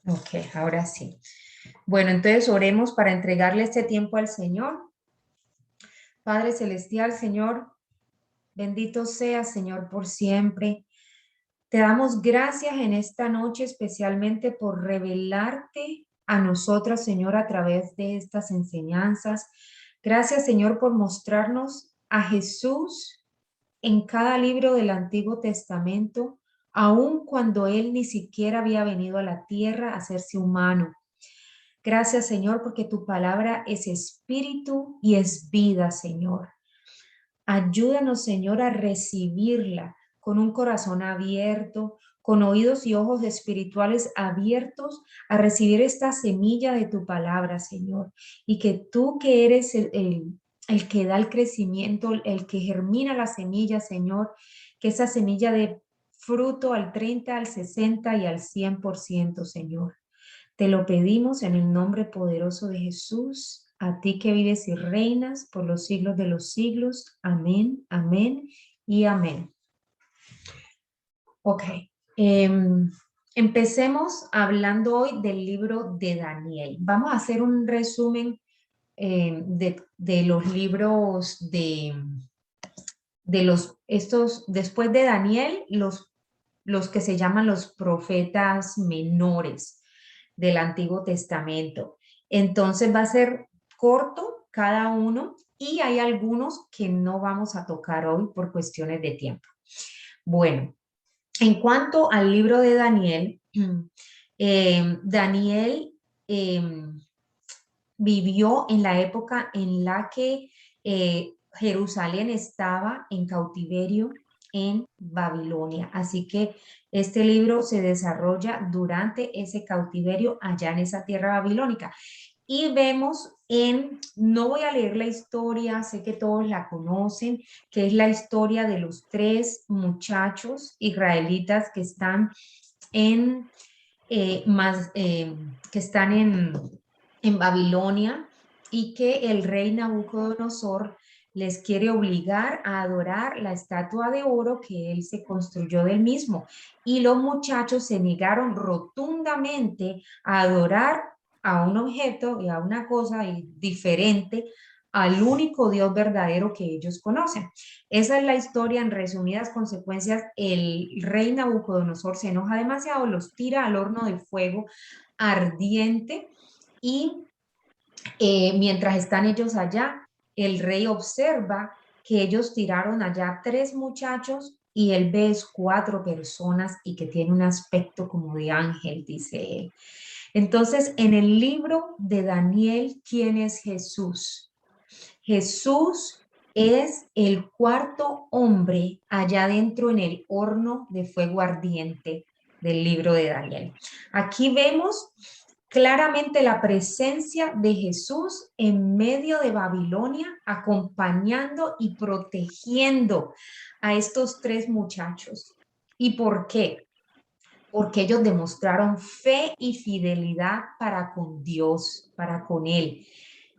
Ok, ahora sí. Bueno, entonces oremos para entregarle este tiempo al Señor. Padre Celestial, Señor, bendito sea, Señor, por siempre. Te damos gracias en esta noche, especialmente por revelarte a nosotras, Señor, a través de estas enseñanzas. Gracias, Señor, por mostrarnos a Jesús en cada libro del Antiguo Testamento, aun cuando Él ni siquiera había venido a la tierra a hacerse humano. Gracias, Señor, porque tu palabra es espíritu y es vida, Señor. Ayúdanos, Señor, a recibirla con un corazón abierto, con oídos y ojos espirituales abiertos, a recibir esta semilla de tu palabra, Señor. Y que tú que eres el que da el crecimiento, el que germina la semilla, Señor, que esa semilla de fruto al 30, al 60 y al 100%, Señor. Te lo pedimos en el nombre poderoso de Jesús, a ti que vives y reinas por los siglos de los siglos. Amén, amén y amén. Ok, empecemos hablando hoy del libro de Daniel. Vamos a hacer un resumen de los libros de estos, después de Daniel, los que se llaman los profetas menores del Antiguo Testamento. Entonces va a ser corto cada uno y hay algunos que no vamos a tocar hoy por cuestiones de tiempo. Bueno, en cuanto al libro de Daniel, Daniel vivió en la época en la que Jerusalén estaba en cautiverio en Babilonia. Así que este libro se desarrolla durante ese cautiverio allá en esa tierra babilónica. Y vemos no voy a leer la historia, sé que todos la conocen, que es la historia de los tres muchachos israelitas que están en, que están en Babilonia y que el rey Nabucodonosor les quiere obligar a adorar la estatua de oro que él se construyó del mismo. Y los muchachos se negaron rotundamente a adorar a un objeto y a una cosa diferente al único Dios verdadero que ellos conocen. Esa es la historia en resumidas consecuencias. El rey Nabucodonosor se enoja demasiado, los tira al horno de fuego ardiente y mientras están ellos allá, el rey observa que ellos tiraron allá tres muchachos y él ve cuatro personas y que tiene un aspecto como de ángel, dice él. Entonces, en el libro de Daniel, ¿quién es Jesús? Jesús es el cuarto hombre allá dentro en el horno de fuego ardiente del libro de Daniel. Aquí vemos claramente la presencia de Jesús en medio de Babilonia, acompañando y protegiendo a estos tres muchachos. ¿Y por qué? Porque ellos demostraron fe y fidelidad para con Dios, para con Él,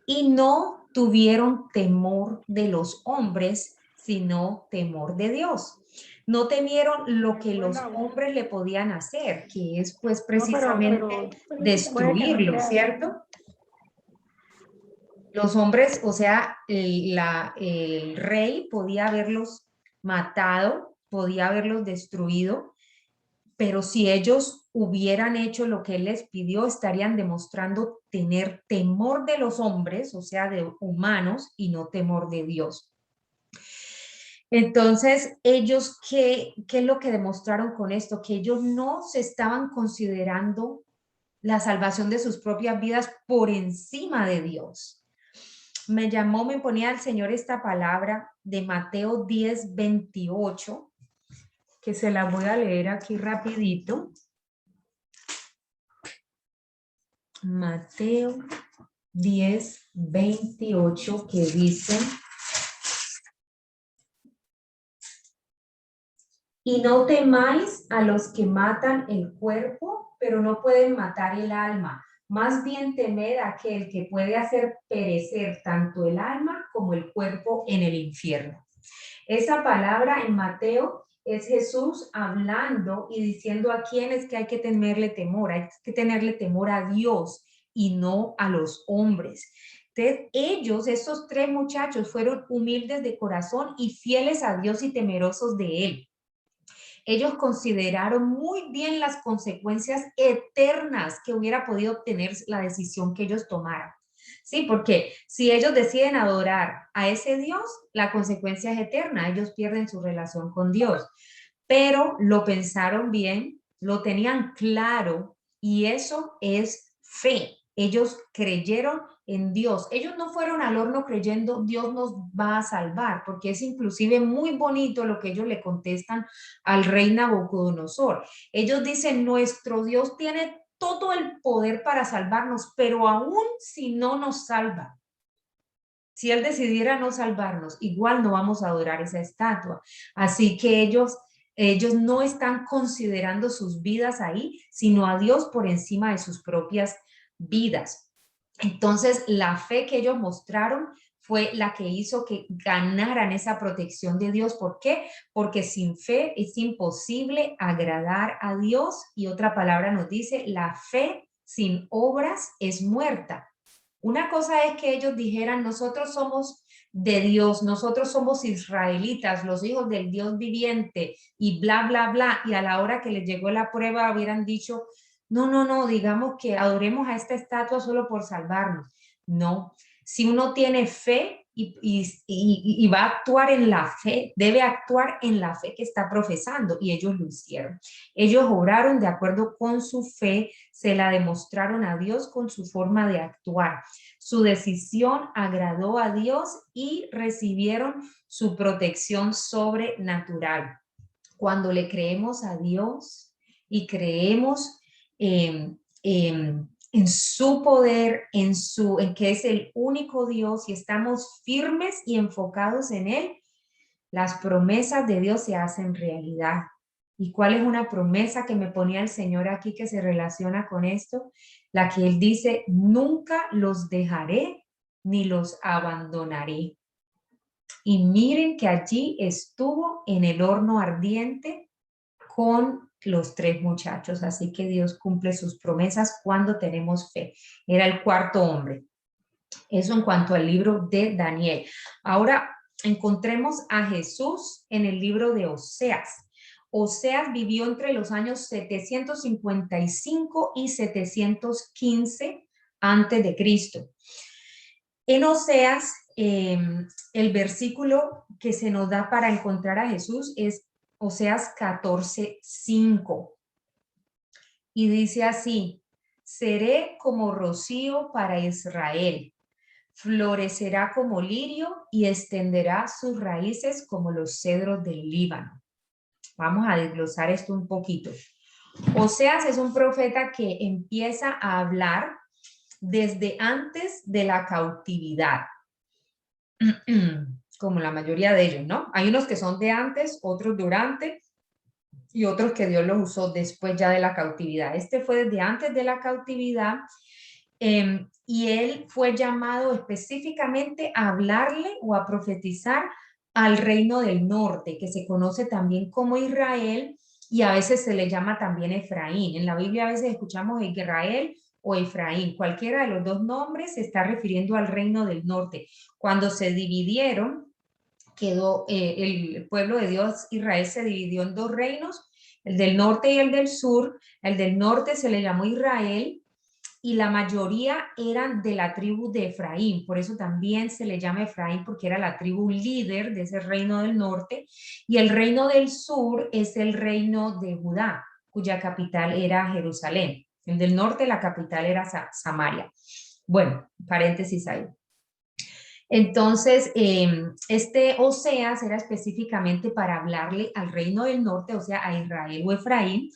y no tuvieron temor de los hombres, sino temor de Dios. No temieron lo que los Bueno, hombres le podían hacer, que es pues no, precisamente puede que no destruirlo, crea eso. ¿cierto? Los hombres, o sea, el rey podía haberlos matado, podía haberlos destruido, pero si ellos hubieran hecho lo que él les pidió, estarían demostrando tener temor de los hombres, o sea, de humanos, y no temor de Dios. Entonces, ellos, ¿qué es lo que demostraron con esto? Que ellos no se estaban considerando la salvación de sus propias vidas por encima de Dios. Me ponía el Señor esta palabra de Mateo 10:28, que se la voy a leer aquí rapidito. Mateo 10:28, que dice: y no temáis a los que matan el cuerpo, pero no pueden matar el alma. Más bien temed a aquel que puede hacer perecer tanto el alma como el cuerpo en el infierno. Esa palabra en Mateo es Jesús hablando y diciendo a quién es que hay que tenerle temor. Hay que tenerle temor a Dios y no a los hombres. Entonces, ellos, estos tres muchachos, fueron humildes de corazón y fieles a Dios y temerosos de Él. Ellos consideraron muy bien las consecuencias eternas que hubiera podido obtener la decisión que ellos tomaran. Sí, porque si ellos deciden adorar a ese Dios, la consecuencia es eterna, ellos pierden su relación con Dios. Pero lo pensaron bien, lo tenían claro y eso es fe. Ellos creyeron en Dios. Ellos no fueron al horno creyendo Dios nos va a salvar, porque es inclusive muy bonito lo que ellos le contestan al rey Nabucodonosor. Ellos dicen, nuestro Dios tiene todo el poder para salvarnos, pero aún si no nos salva, si Él decidiera no salvarnos, igual no vamos a adorar esa estatua. Así que ellos no están considerando sus vidas ahí, sino a Dios por encima de sus propias vidas. Entonces, la fe que ellos mostraron fue la que hizo que ganaran esa protección de Dios. ¿Por qué? Porque sin fe es imposible agradar a Dios. Y otra palabra nos dice, la fe sin obras es muerta. Una cosa es que ellos dijeran, nosotros somos de Dios, nosotros somos israelitas, los hijos del Dios viviente y bla, bla, bla. Y a la hora que les llegó la prueba hubieran dicho, no, no, no, digamos que adoremos a esta estatua solo por salvarnos. No, si uno tiene fe y va a actuar en la fe, debe actuar en la fe que está profesando y ellos lo hicieron. Ellos oraron de acuerdo con su fe, se la demostraron a Dios con su forma de actuar. Su decisión agradó a Dios y recibieron su protección sobrenatural. Cuando le creemos a Dios y creemos en su poder, en que es el único Dios y estamos firmes y enfocados en Él, las promesas de Dios se hacen realidad. ¿Y cuál es una promesa que me ponía el Señor aquí que se relaciona con esto? La que Él dice, nunca los dejaré ni los abandonaré. Y miren que allí estuvo en el horno ardiente con los tres muchachos. Así que Dios cumple sus promesas cuando tenemos fe. Era el cuarto hombre. Eso en cuanto al libro de Daniel. Ahora encontremos a Jesús en el libro de Oseas. Oseas vivió entre los años 755 y 715 antes de Cristo. En Oseas, el versículo que se nos da para encontrar a Jesús es Oseas 14:5. Y dice así, seré como rocío para Israel, florecerá como lirio y extenderá sus raíces como los cedros del Líbano. Vamos a desglosar esto un poquito. Oseas es un profeta que empieza a hablar desde antes de la cautividad, como la mayoría de ellos, ¿no? Hay unos que son de antes, otros durante y otros que Dios los usó después ya de la cautividad. Este fue desde antes de la cautividad y él fue llamado específicamente a hablarle o a profetizar al reino del norte, que se conoce también como Israel y a veces se le llama también Efraín. En la Biblia a veces escuchamos Israel o Efraín. Cualquiera de los dos nombres se está refiriendo al reino del norte. Cuando se dividieron, quedó el pueblo de Dios, Israel, se dividió en dos reinos, el del norte y el del sur. El del norte se le llamó Israel y la mayoría eran de la tribu de Efraín, por eso también se le llama Efraín porque era la tribu líder de ese reino del norte, y el reino del sur es el reino de Judá, cuya capital era Jerusalén. El del norte, la capital era Samaria. Bueno, paréntesis ahí. Entonces, este Oseas era específicamente para hablarle al reino del norte, o sea, a Israel o Efraín,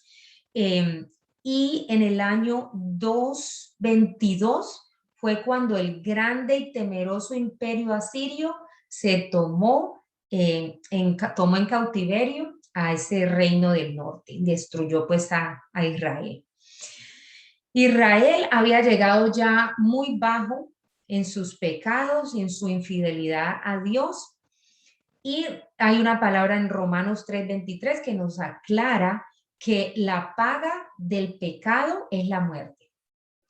y en el año 222 fue cuando el grande y temeroso imperio asirio se tomó en cautiverio a ese reino del norte, destruyó pues a Israel. Israel había llegado ya muy bajo en sus pecados y en su infidelidad a Dios Y hay una palabra en Romanos 3:23 que nos aclara que la paga del pecado es la muerte.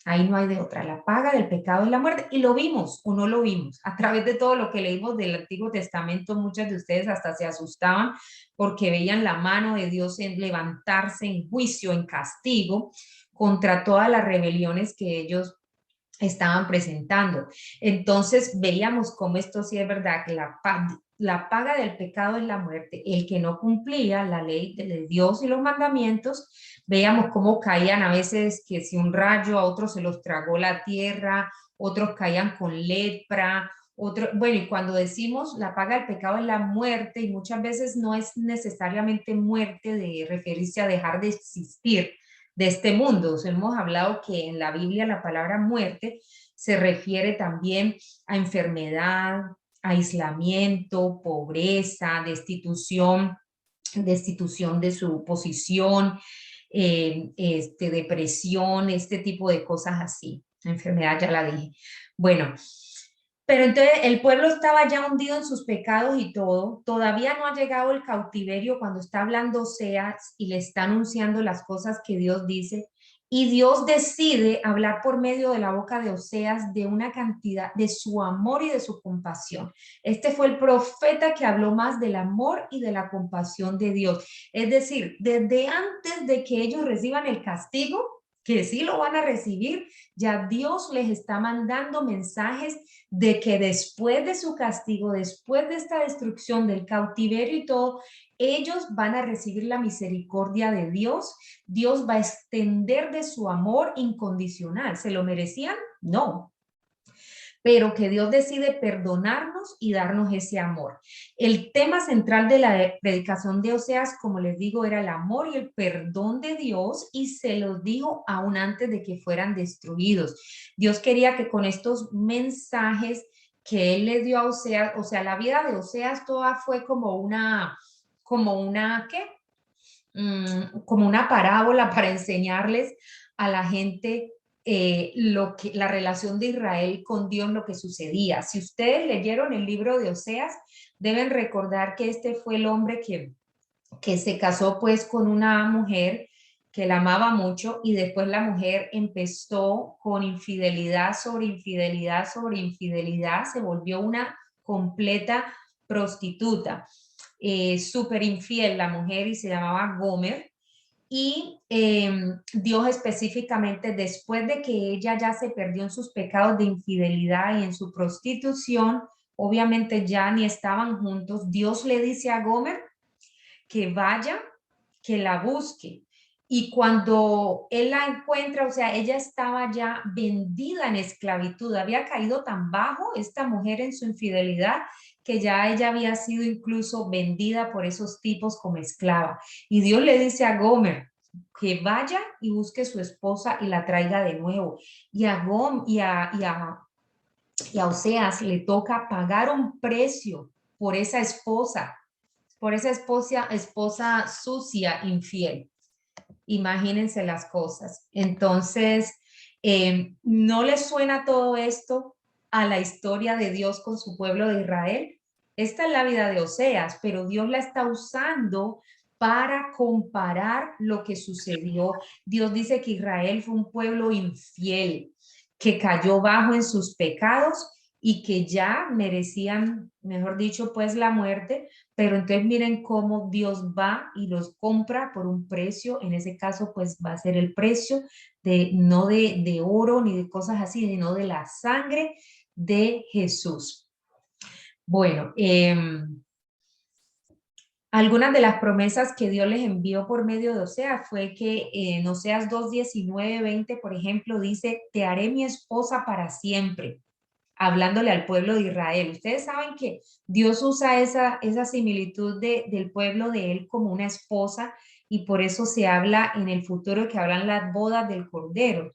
Ahí no hay de otra. La paga del pecado es la muerte. Y lo vimos o no lo vimos. A través de todo lo que leímos del Antiguo Testamento, muchas de ustedes hasta se asustaban porque veían la mano de Dios en levantarse en juicio, en castigo contra todas las rebeliones que ellos estaban presentando. Entonces veíamos cómo esto sí es verdad, que la paga del pecado es la muerte. El que no cumplía la ley de Dios y los mandamientos, veíamos cómo caían a veces, que si un rayo a otros se los tragó la tierra, otros caían con lepra, otro, bueno, y cuando decimos la paga del pecado es la muerte, y muchas veces no es necesariamente muerte de referirse a dejar de existir, de este mundo. O sea, hemos hablado que en la Biblia la palabra muerte se refiere también a enfermedad, aislamiento, pobreza, destitución de su posición, depresión, este tipo de cosas así. Enfermedad ya la dije. Bueno, pero entonces el pueblo estaba ya hundido en sus pecados y todo. Todavía no ha llegado el cautiverio cuando está hablando Oseas y le está anunciando las cosas que Dios dice. Y Dios decide hablar por medio de la boca de Oseas de una cantidad de su amor y de su compasión. Este fue el profeta que habló más del amor y de la compasión de Dios. Es decir, desde antes de que ellos reciban el castigo, que sí lo van a recibir, ya Dios les está mandando mensajes de que después de su castigo, después de esta destrucción del cautiverio y todo, ellos van a recibir la misericordia de Dios. Dios va a extender de su amor incondicional. ¿Se lo merecían? No, pero que Dios decide perdonarnos y darnos ese amor. El tema central de la predicación de Oseas, como les digo, era el amor y el perdón de Dios, y se los dijo aún antes de que fueran destruidos. Dios quería que con estos mensajes que él le dio a Oseas, o sea, la vida de Oseas toda fue ¿qué? Como una parábola para enseñarles a la gente la relación de Israel con Dios, lo que sucedía. Si ustedes leyeron el libro de Oseas, deben recordar que este fue el hombre que se casó pues con una mujer que la amaba mucho, y después la mujer empezó con infidelidad sobre infidelidad sobre infidelidad, se volvió una completa prostituta, súper infiel la mujer, y se llamaba Gomer. Y Dios específicamente, después de que ella ya se perdió en sus pecados de infidelidad y en su prostitución, obviamente ya ni estaban juntos, Dios le dice a Gomer que vaya, que la busque. Y cuando él la encuentra, o sea, ella estaba ya vendida en esclavitud, había caído tan bajo esta mujer en su infidelidad que ya ella había sido incluso vendida por esos tipos como esclava. Y Dios le dice a Gomer que vaya y busque su esposa y la traiga de nuevo. Y a Oseas le toca pagar un precio por esa esposa, esposa sucia, infiel. Imagínense las cosas. Entonces, ¿no les suena todo esto a la historia de Dios con su pueblo de Israel? Esta es la vida de Oseas, pero Dios la está usando para comparar lo que sucedió. Dios dice que Israel fue un pueblo infiel, que cayó bajo en sus pecados y que ya merecían, mejor dicho, pues la muerte. Pero entonces miren cómo Dios va y los compra por un precio. En ese caso, pues va a ser el precio de no de oro ni de cosas así, sino de la sangre de Jesús. Bueno, algunas de las promesas que Dios les envió por medio de Oseas fue que en Oseas 2:19-20, por ejemplo, dice: te haré mi esposa para siempre, hablándole al pueblo de Israel. Ustedes saben que Dios usa esa similitud del pueblo de él como una esposa, y por eso se habla en el futuro que habrán las bodas del Cordero.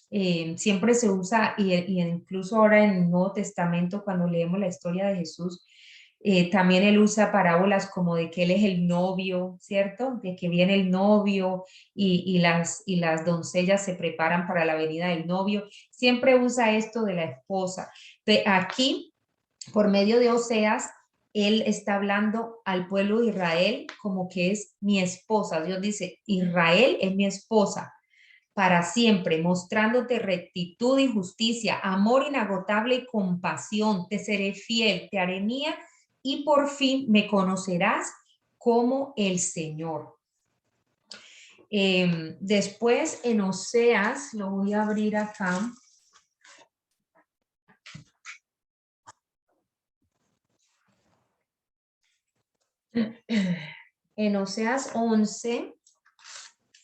Siempre se usa, y incluso ahora en el Nuevo Testamento, cuando leemos la historia de Jesús, también él usa parábolas como de que él es el novio, ¿cierto? De que viene el novio y las doncellas se preparan para la venida del novio. Siempre usa esto de la esposa. Aquí, por medio de Oseas, él está hablando al pueblo de Israel como que es mi esposa. Dios dice, Israel es mi esposa para siempre, mostrándote rectitud y justicia, amor inagotable y compasión. Te seré fiel, te haré mía y por fin me conocerás como el Señor. Después en Oseas, lo voy a abrir acá. En Oseas 11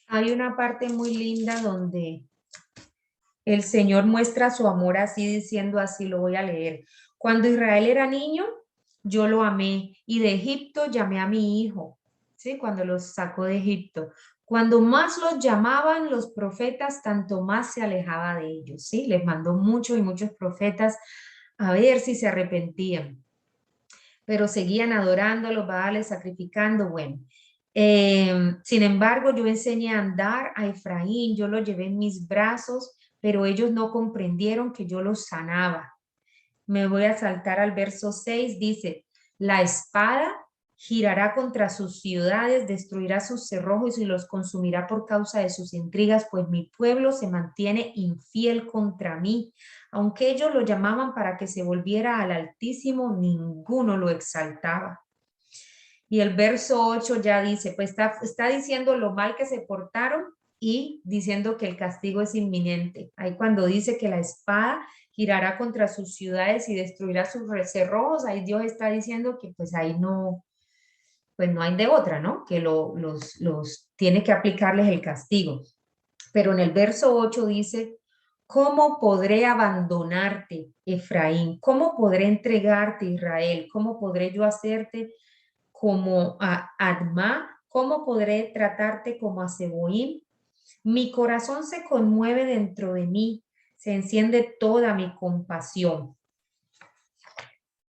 hay una parte muy linda donde el Señor muestra su amor así diciendo así, lo voy a leer. Cuando Israel era niño, yo lo amé y de Egipto llamé a mi hijo, ¿sí? Cuando los sacó de Egipto. Cuando más los llamaban los profetas, tanto más se alejaba de ellos, ¿sí? Les mandó muchos y muchos profetas a ver si se arrepentían, pero seguían adorando a los Baales, sacrificando, bueno. Sin embargo, yo enseñé a andar a Efraín, yo lo llevé en mis brazos, pero ellos no comprendieron que yo los sanaba. Me voy a saltar al verso 6, dice, la espada girará contra sus ciudades, destruirá sus cerrojos y los consumirá por causa de sus intrigas, pues mi pueblo se mantiene infiel contra mí. Aunque ellos lo llamaban para que se volviera al Altísimo, ninguno lo exaltaba. Y el verso 8 ya dice, pues está diciendo lo mal que se portaron y diciendo que el castigo es inminente. Ahí cuando dice que la espada girará contra sus ciudades y destruirá sus cerrojos, ahí Dios está diciendo que pues ahí no, pues no hay de otra, ¿no? Que los tiene que aplicarles el castigo. Pero en el verso 8 dice, ¿cómo podré abandonarte, Efraín? ¿Cómo podré entregarte, Israel? ¿Cómo podré yo hacerte como a Adma? ¿Cómo podré tratarte como a Seboim? Mi corazón se conmueve dentro de mí, se enciende toda mi compasión.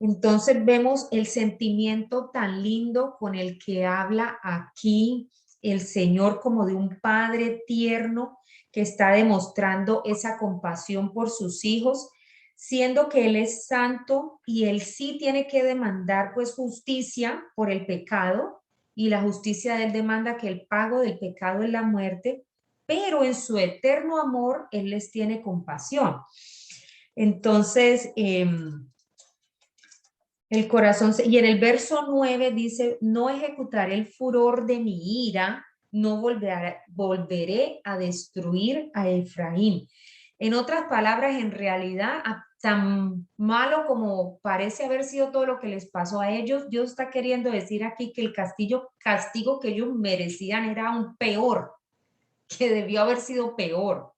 Entonces vemos el sentimiento tan lindo con el que habla aquí el Señor como de un padre tierno que está demostrando esa compasión por sus hijos, siendo que Él es santo y Él sí tiene que demandar pues justicia por el pecado y la justicia de Él demanda que el pago del pecado es la muerte, pero en su eterno amor Él les tiene compasión. Entonces, el corazón, y en el verso 9 dice, no ejecutaré el furor de mi ira, no volveré a destruir a Efraín. En otras palabras, en realidad, tan malo como parece haber sido todo lo que les pasó a ellos, Dios está queriendo decir aquí que el castigo que ellos merecían era aún peor, que debió haber sido peor,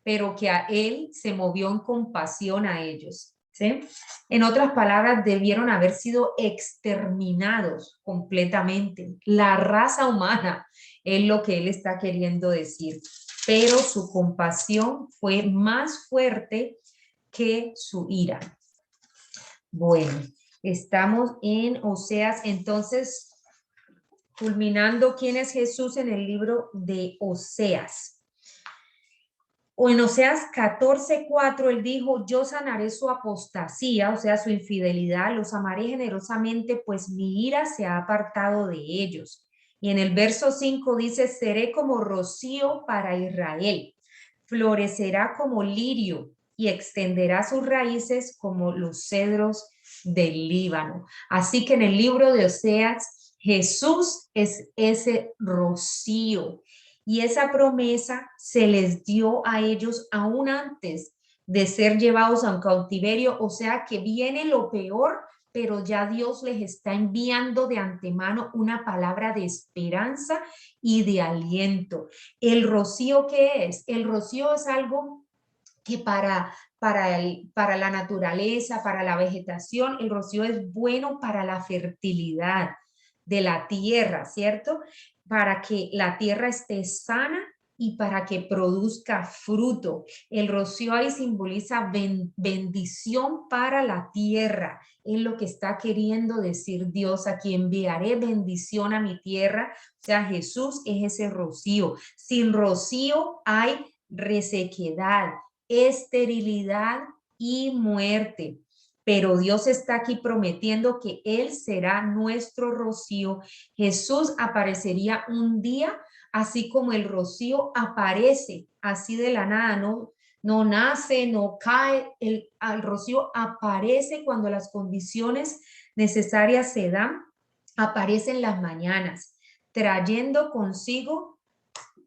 pero que a Él se movió en compasión a ellos. ¿Sí? En otras palabras, debieron haber sido exterminados completamente. La raza humana es lo que Él está queriendo decir, pero su compasión fue más fuerte que su ira. Bueno, estamos en Oseas, entonces, culminando quién es Jesús en el libro de Oseas. O en Oseas 14:4, él dijo, yo sanaré su apostasía, o sea, su infidelidad, los amaré generosamente, pues mi ira se ha apartado de ellos. Y en el verso 5 dice, seré como rocío para Israel, florecerá como lirio y extenderá sus raíces como los cedros del Líbano. Así que en el libro de Oseas, Jesús es ese rocío. Y esa promesa se les dio a ellos aún antes de ser llevados a un cautiverio, o sea que viene lo peor, pero ya Dios les está enviando de antemano una palabra de esperanza y de aliento. ¿El rocío qué es? El rocío es algo que para la naturaleza, para la vegetación, el rocío es bueno para la fertilidad de la tierra, ¿cierto? Para que la tierra esté sana y para que produzca fruto. El rocío ahí simboliza bendición para la tierra. Es lo que está queriendo decir Dios aquí. Enviaré bendición a mi tierra. O sea, Jesús es ese rocío. Sin rocío hay resequedad, esterilidad y muerte. pero Dios está aquí prometiendo que Él será nuestro rocío. Jesús aparecería un día, así como el rocío aparece, así de la nada, no nace, no cae, el rocío aparece cuando las condiciones necesarias se dan, aparece en las mañanas, trayendo consigo,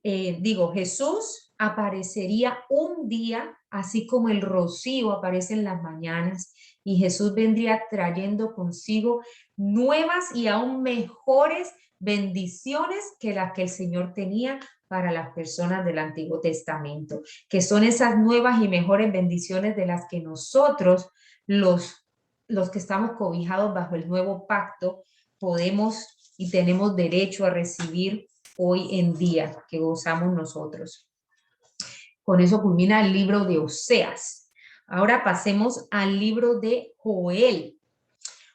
Jesús aparecería un día, así como el rocío aparece en las mañanas, y Jesús vendría trayendo consigo nuevas y aún mejores bendiciones que las que el Señor tenía para las personas del Antiguo Testamento, que son esas nuevas y mejores bendiciones de las que nosotros, los que estamos cobijados bajo el nuevo pacto, podemos y tenemos derecho a recibir hoy en día, que gozamos nosotros. Con eso culmina el libro de Oseas. Ahora pasemos al libro de Joel.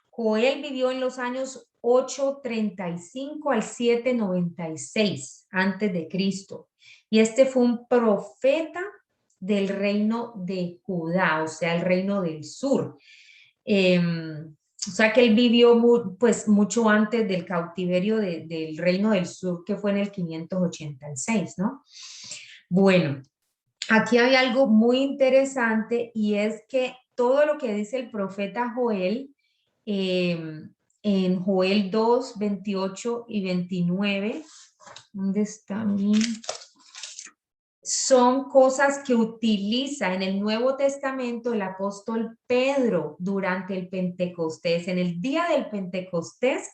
Joel vivió en los años 835 al 796 antes de Cristo. Y este fue un profeta del reino de Judá, o sea, el reino del sur. O sea que él vivió mucho antes del cautiverio del reino del sur, que fue en el 586, ¿no? Bueno, aquí hay algo muy interesante y es que todo lo que dice el profeta Joel, en Joel 2, 28 y 29, ¿dónde está mi? Son cosas que utiliza en el Nuevo Testamento el apóstol Pedro durante el Pentecostés. En el día del Pentecostés,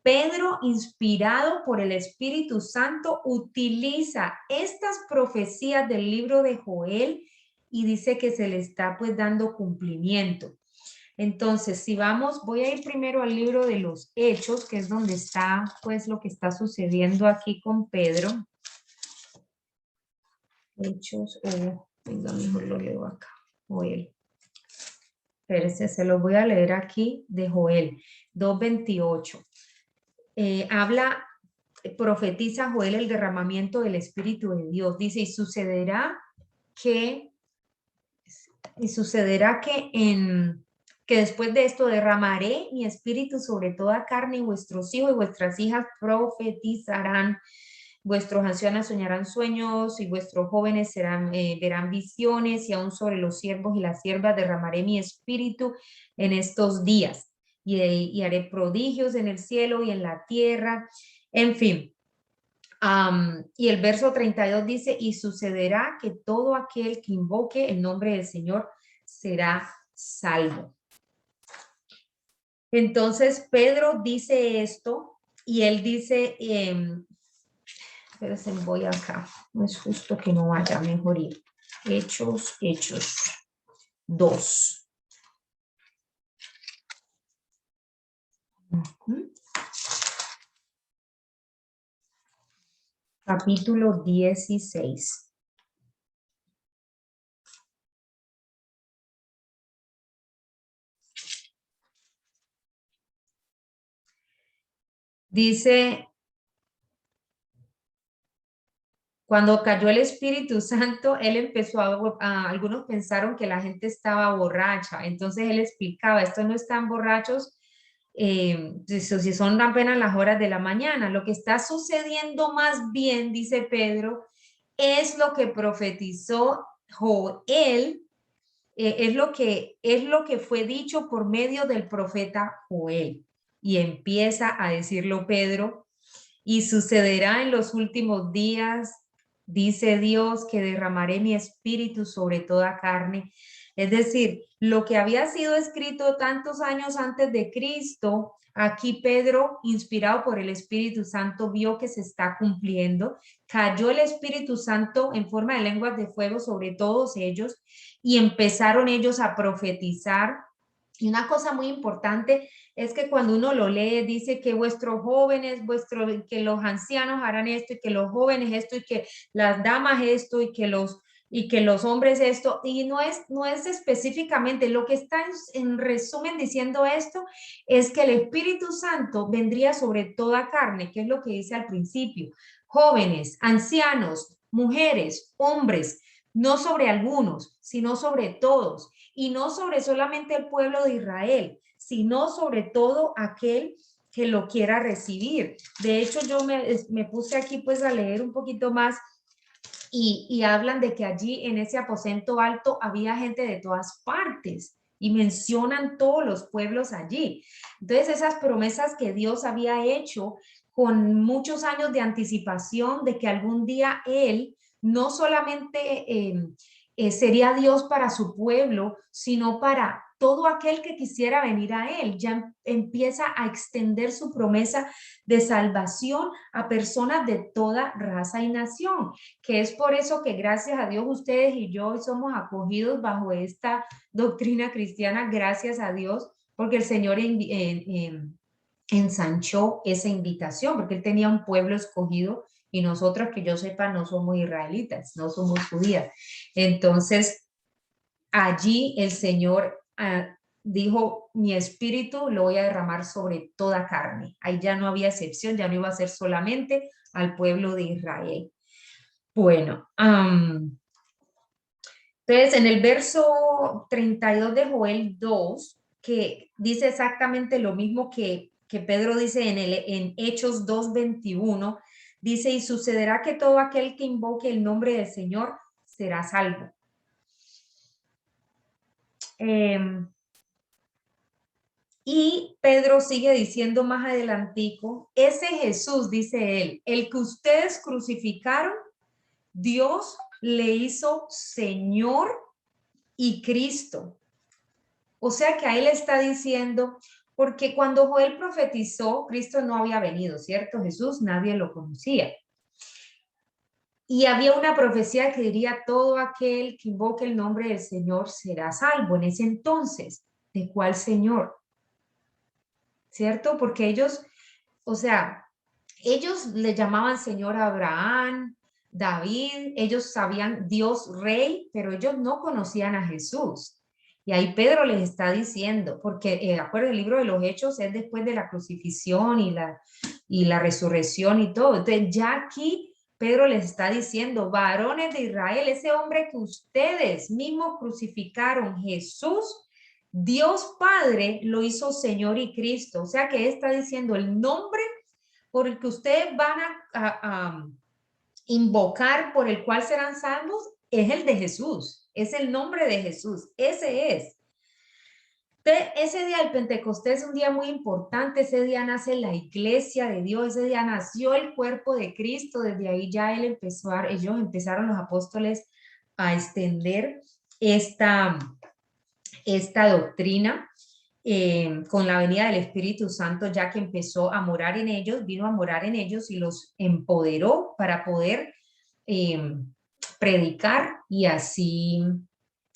Pedro, inspirado por el Espíritu Santo, utiliza estas profecías del libro de Joel y dice que se le está pues dando cumplimiento. Entonces, si vamos, voy a ir primero al libro de los Hechos, que es donde está pues lo que está sucediendo aquí con Pedro. Hechos, venga, mejor lo leo acá, Joel. Espérese, se lo voy a leer aquí de Joel 2:28. Profetiza Joel el derramamiento del Espíritu de Dios. Dice, y sucederá que que después de esto derramaré mi espíritu sobre toda carne y vuestros hijos y vuestras hijas profetizarán. Vuestros ancianos soñarán sueños y vuestros jóvenes verán visiones, y aún sobre los siervos y las siervas derramaré mi espíritu en estos días y haré prodigios en el cielo y en la tierra. En fin, y el verso 32 dice, y sucederá que todo aquel que invoque el nombre del Señor será salvo. Entonces Pedro dice esto y él dice, espérense, voy acá, no es justo que no vaya, mejor ir. Hechos 2. Capítulo 16. Dice, cuando cayó el Espíritu Santo, él empezó algunos pensaron que la gente estaba borracha, entonces él explicaba, estos no están borrachos, si son apenas las horas de la mañana, lo que está sucediendo más bien, dice Pedro, es lo que profetizó Joel, es lo que fue dicho por medio del profeta Joel. Y empieza a decirlo Pedro, y sucederá en los últimos días, dice Dios, que derramaré mi espíritu sobre toda carne. Es decir, lo que había sido escrito tantos años antes de Cristo, aquí Pedro, inspirado por el Espíritu Santo, vio que se está cumpliendo. Cayó el Espíritu Santo en forma de lenguas de fuego sobre todos ellos y empezaron ellos a profetizar. Y una cosa muy importante es que cuando uno lo lee, dice que vuestros jóvenes, que los ancianos harán esto, y que los jóvenes esto, y que las damas esto, y que los hombres esto, y no es específicamente, lo que está en resumen diciendo esto, es que el Espíritu Santo vendría sobre toda carne, que es lo que dice al principio, jóvenes, ancianos, mujeres, hombres, no sobre algunos, sino sobre todos, y no sobre solamente el pueblo de Israel, sino sobre todo aquel que lo quiera recibir. De hecho, yo me puse aquí pues a leer un poquito más y hablan de que allí en ese aposento alto había gente de todas partes y mencionan todos los pueblos allí. Entonces esas promesas que Dios había hecho con muchos años de anticipación de que algún día Él no solamente sería Dios para su pueblo, sino para todo aquel que quisiera venir a Él. Ya empieza a extender su promesa de salvación a personas de toda raza y nación, que es por eso que gracias a Dios ustedes y yo hoy somos acogidos bajo esta doctrina cristiana, gracias a Dios, porque el Señor ensanchó esa invitación, porque Él tenía un pueblo escogido y nosotras, que yo sepa, no somos israelitas, no somos judías. Entonces, allí el Señor dijo, mi espíritu lo voy a derramar sobre toda carne. Ahí ya no había excepción, ya no iba a ser solamente al pueblo de Israel. Bueno, entonces en el verso 32 de Joel 2, que dice exactamente lo mismo que Pedro dice en Hechos 2:21, dice, y sucederá que todo aquel que invoque el nombre del Señor será salvo. Y Pedro sigue diciendo más adelantico, ese Jesús, dice él, el que ustedes crucificaron, Dios le hizo Señor y Cristo. O sea que ahí le está diciendo, porque cuando Joel profetizó, Cristo no había venido, ¿cierto? Jesús nadie lo conocía. Y había una profecía que diría, todo aquel que invoque el nombre del Señor será salvo. En ese entonces, ¿de cuál Señor? ¿Cierto? Porque ellos, o sea, ellos le llamaban Señor a Abraham, David, ellos sabían Dios rey, pero ellos no conocían a Jesús. Y ahí Pedro les está diciendo, porque acuérdense, el libro de los Hechos es después de la crucifixión y la resurrección y todo. Entonces ya aquí Pedro les está diciendo, varones de Israel, ese hombre que ustedes mismos crucificaron, Jesús, Dios Padre lo hizo Señor y Cristo. O sea que está diciendo el nombre por el que ustedes van a invocar, por el cual serán salvos, es el de Jesús, es el nombre de Jesús, ese es. Ese día del Pentecostés es un día muy importante, ese día nace la iglesia de Dios, ese día nació el cuerpo de Cristo, desde ahí ya ellos empezaron los apóstoles a extender esta doctrina. Con la venida del Espíritu Santo, ya que empezó a morar en ellos, vino a morar en ellos y los empoderó para poder predicar y así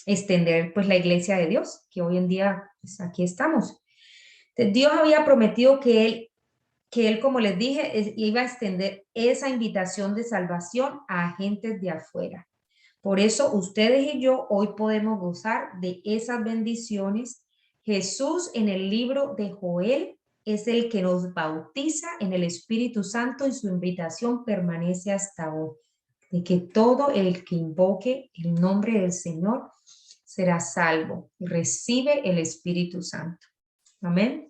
extender pues la iglesia de Dios, que hoy en día pues, aquí estamos. Entonces, Dios había prometido que él, como les dije, iba a extender esa invitación de salvación a agentes de afuera. Por eso ustedes y yo hoy podemos gozar de esas bendiciones. Jesús en el libro de Joel es el que nos bautiza en el Espíritu Santo y su invitación permanece hasta hoy, de que todo el que invoque el nombre del Señor será salvo y recibe el Espíritu Santo. Amén.